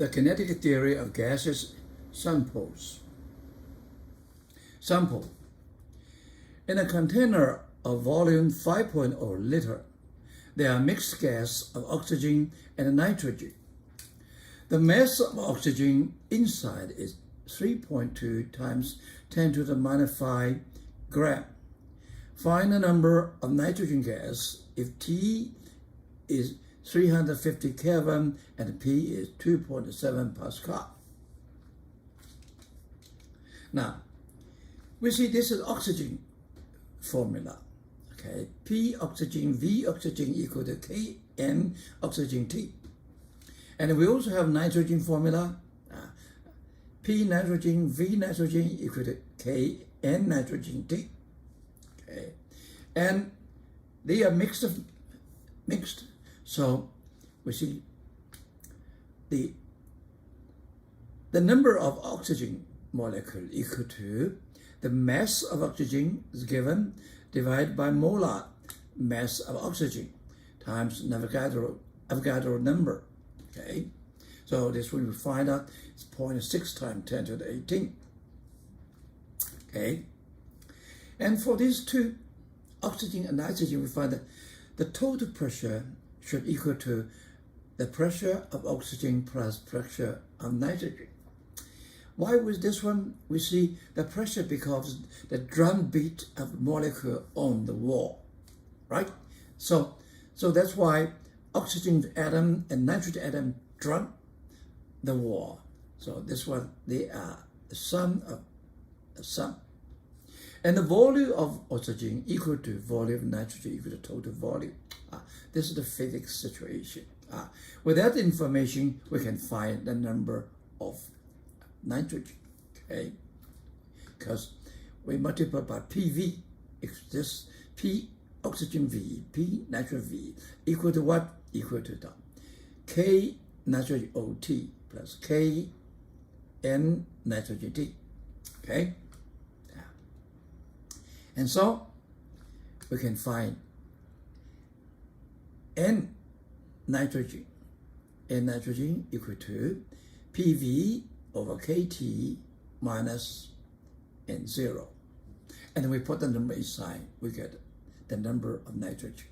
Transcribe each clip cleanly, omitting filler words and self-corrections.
The kinetic theory of gases samples. Sample. In a container of volume 5.0 liter, there are mixed gas of oxygen and nitrogen. The mass of oxygen inside is 3.2 times 10 to the minus 5 gram. Find the number of nitrogen gas if T is 350 Kelvin and P is 2.7 Pascal. Now, we see this is oxygen formula. Okay, P oxygen, V oxygen equal to Kn oxygen T. And we also have nitrogen formula. P nitrogen, V nitrogen equal to Kn nitrogen T. Okay, and they are mixed. So we see the number of oxygen molecule equal to the mass of oxygen is given divided by molar mass of oxygen times Avogadro number. Okay, so this one we find out it's 0.6 times 10 to the 18. Okay, and for these two, oxygen and nitrogen, we find that the total pressure should equal to the pressure of oxygen plus pressure of nitrogen. Why with this one? We see the pressure because the drum beat of molecule on the wall, right? So that's why oxygen atom and nitrogen atom drum the wall. So this one, they are the sum of the sum. And the volume of oxygen equal to volume of nitrogen equal to total volume. This is the physics situation. With that information, we can find the number of nitrogen, okay? Because we multiply by PV, this P oxygen V, P nitrogen V, equal to what? Equal to the K nitrogen OT plus K N nitrogen T, okay? And so we can find N nitrogen equal to PV over KT minus N0. And we put the number inside, we get the number of nitrogen.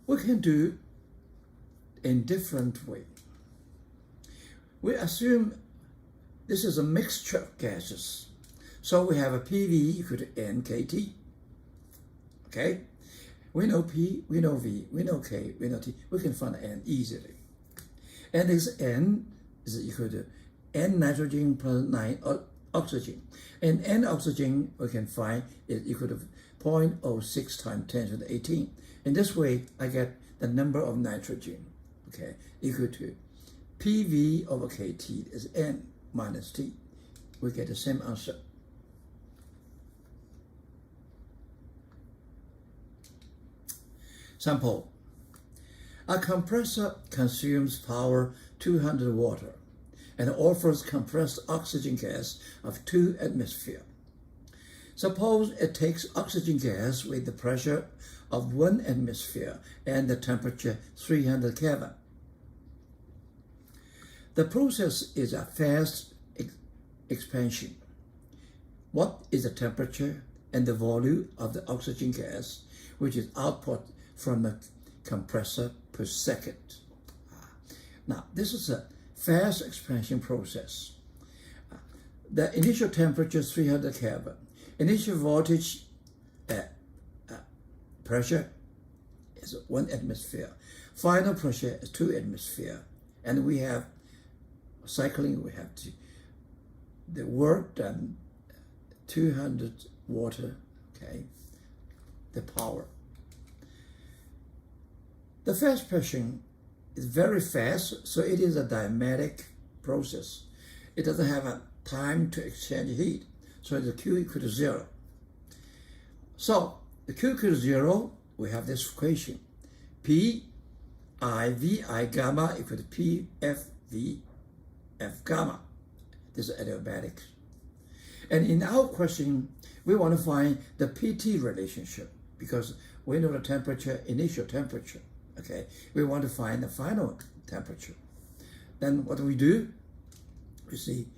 We can do in different way. We assume this is a mixture of gases. So we have a PV equal to NKT. Okay? We know P, we know V, we know K, we know T. We can find N easily. And this N is equal to N nitrogen plus 9 oxygen. And N oxygen we can find is equal to 0.06 times 10 to the 18. In this way, I get the number of nitrogen, okay, equal to PV over KT is N minus T. We get the same answer. Sample. A compressor consumes power 200 water and offers compressed oxygen gas of 2 atmosphere. Suppose it takes oxygen gas with the pressure of 1 atmosphere and the temperature 300 Kelvin. The process is a fast expansion. What is the temperature and the volume of the oxygen gas, which is output from the compressor per second? Now, this is a fast expansion process. The initial temperature is 300 Kelvin. Initial voltage pressure is 1 atmosphere. Final pressure is 2 atmosphere. And we have cycling, we have the work done 200 water, okay, the power. The fast expansion is very fast, so it is a diametric process. It doesn't have a time to exchange heat, so the Q equal to 0. So the Q equal to 0, we have this equation. P I V I gamma equal to P F V F gamma. This is adiabatics. And in our question, we want to find the PT relationship because we know the temperature, initial temperature. Okay, we want to find the final temperature. Then what do? You see,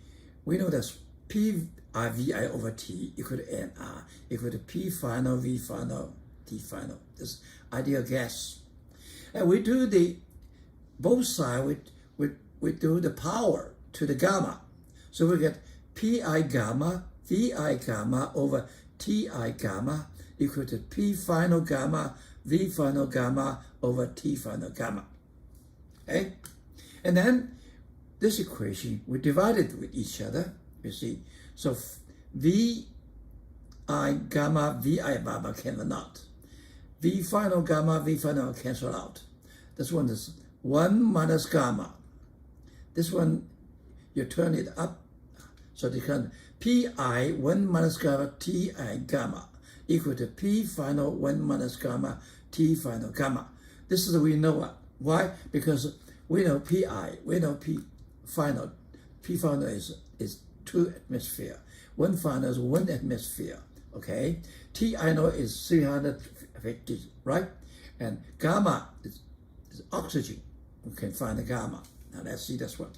we know that PIVI over T equal to NR equal to P final, V final, T final. This ideal gas. And we do the both sides, we do the power to the gamma. So we get Pi gamma, Vi gamma over Ti gamma equal to P final gamma, V final gamma over T final gamma. Okay? And then this equation, we divide it with each other, you see. So Vi gamma, Vi gamma cannot. V final gamma, V final cancel out. This one is 1 minus gamma. This one, you turn it up, so they can Pi 1 minus gamma, Ti gamma equal to P final 1 minus gamma, T final gamma. This is we know what. Why? Because we know Pi, we know P final. P final is 2 atmosphere. 1 final is 1 atmosphere. Okay? Ti know is 350, right? And gamma is oxygen. We can find the gamma. Now let's see this one.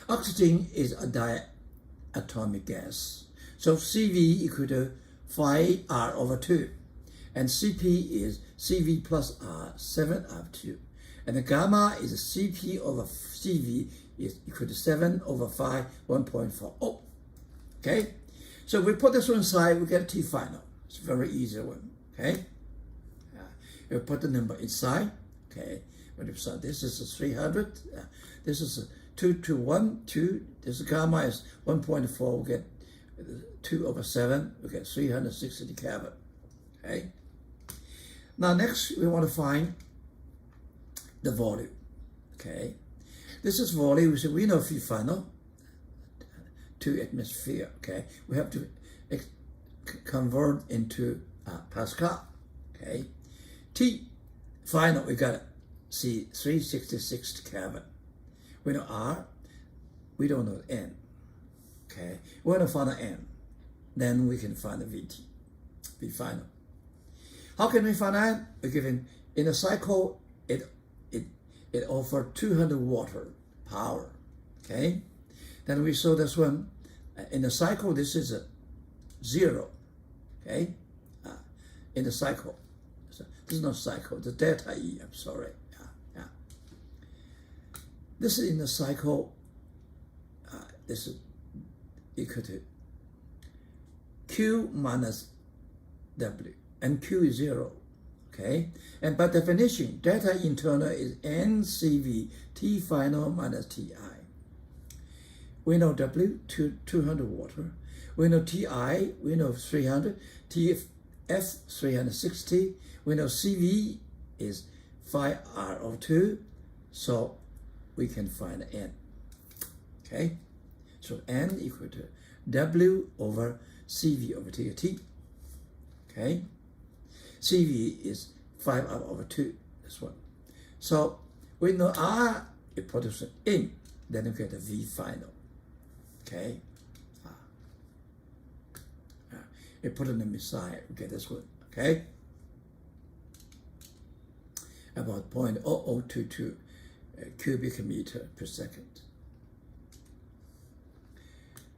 Oxygen is a diatomic gas. So Cv equal to 5R over 2. And Cp is Cv plus R, 7R2. And the gamma is Cp over Cv is equal to 7 over 5, 1.40. Okay? So we put this one aside, we get T final. It's a very easy one. Okay? You put the number inside. Okay? This is 300. This is 2 to 1, 2. This gamma is 1.4. We get 2 over 7. We get 360 Kelvin. Okay? Now next we want to find the volume. Okay? This is volume. So we know V final, 2 atmosphere. Okay? We have to convert into Pascal. Okay? T final, we got C 366 Kelvin. We know R, we don't know N. Okay, we want to find the N, then we can find the VT, V final. How can we find that? We're given in a cycle, it offers 200 watt power. Okay, then we saw this one in the cycle. This is a 0. Okay, in the cycle. This is not cycle, the delta E, I'm sorry. Yeah. This is in the cycle, this is equal to Q minus W, and Q is 0, okay? And by definition, delta internal is NCV, T final minus TI. We know W, 200 water. We know TI, we know 300, TF 360. We know CV is 5R over 2, so we can find N. Okay? So N equal to W over CV over T. Okay? CV is 5R over 2, this one. So we know R, you put it in, then you get a V final. Okay? You put it in the side, you get this one. Okay? About 0.0022 cubic meter per second.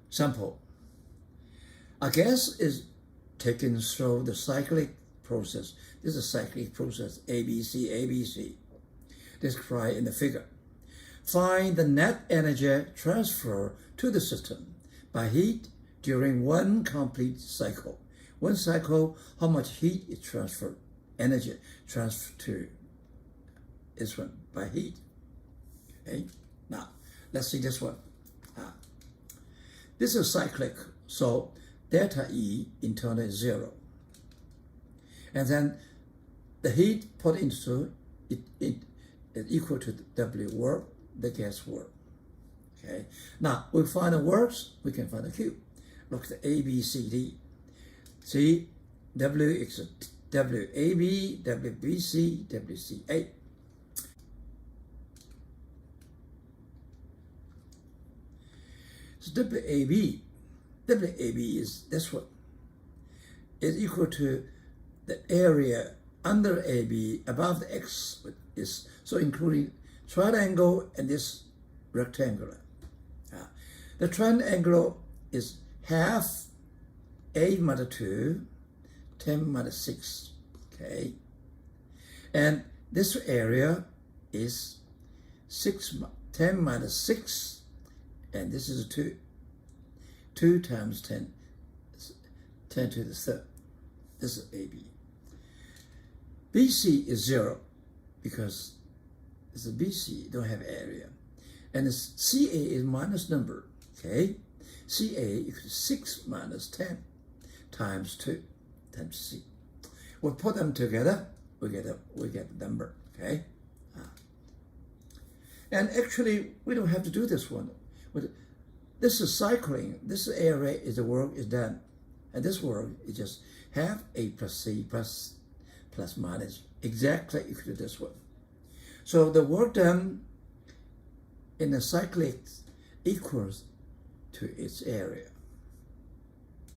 Sample. A gas is taken through the cyclic process. This is a cyclic process, ABC, described in the figure. Find the net energy transfer to the system by heat during one complete cycle. One cycle, how much heat is transferred, energy transferred to this one by heat. Okay, now let's see this one. This is cyclic, so delta E internal is 0. And then the heat put into it is equal to W work, the gas work. Okay, now we find the works, we can find the Q. Look at A, B, C, D. See, W is WAB, WBC, WCA. So WAB is this one. Is equal to the area under AB, above the X is, so including triangle and this rectangular. The triangle is half A minus 2, 10 minus 6, okay? And this area is 10 minus 6, and this is 2. 2 times 10 to the third. This is AB. BC is 0 because it's a BC, don't have area. And CA is minus number, okay? CA equals 6 minus 10 times 2 times C. We put them together, we get the number, okay? And actually, we don't have to do this one. This is cycling. This area is the work is done. And this work is just half A plus C plus minus exactly equal to this one. So the work done in the cyclic equals to its area.